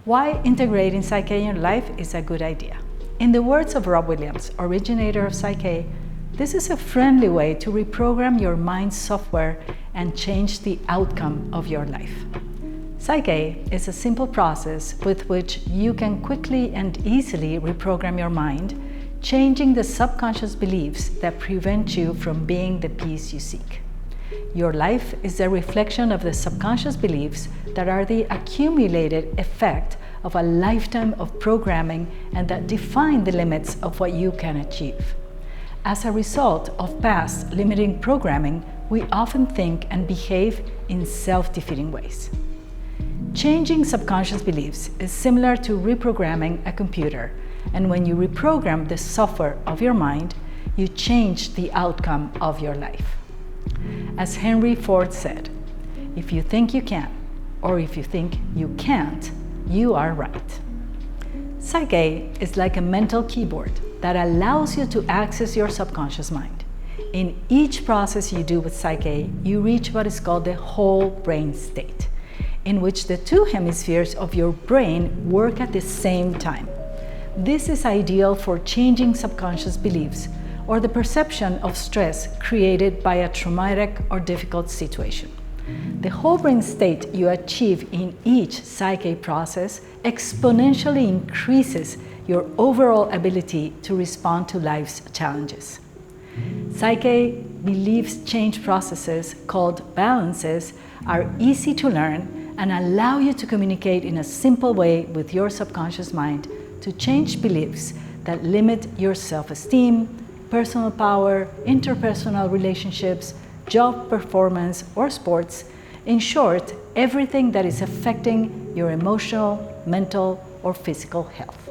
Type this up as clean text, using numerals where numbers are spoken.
Why integrating PSYCH-K in your life is a good idea. In the words of Rob Williams, originator of PSYCH-K, this is a friendly way to reprogram your mind's software and change the outcome of your life. PSYCH-K is a simple process with which you can quickly and easily reprogram your mind, changing the subconscious beliefs that prevent you from being the peace you seek. Your life is a reflection of the subconscious beliefs that are the accumulated effect of a lifetime of programming and that define the limits of what you can achieve. As a result of past limiting programming, we often think and behave in self-defeating ways. Changing subconscious beliefs is similar to reprogramming a computer, and when you reprogram the software of your mind, you change the outcome of your life. As Henry Ford said, if you think you can, or if you think you can't, you are right. PSYCH-K is like a mental keyboard that allows you to access your subconscious mind. In each process you do with PSYCH-K, you reach what is called the whole brain state, in which the two hemispheres of your brain work at the same time. This is ideal for changing subconscious beliefs or the perception of stress created by a traumatic or difficult situation. The whole brain state you achieve in each PSYCH-K process exponentially increases your overall ability to respond to life's challenges. PSYCH-K beliefs change processes called balances are easy to learn and allow you to communicate in a simple way with your subconscious mind to change beliefs that limit your self-esteem, personal power, interpersonal relationships, job performance, or sports. In short, everything that is affecting your emotional, mental, or physical health.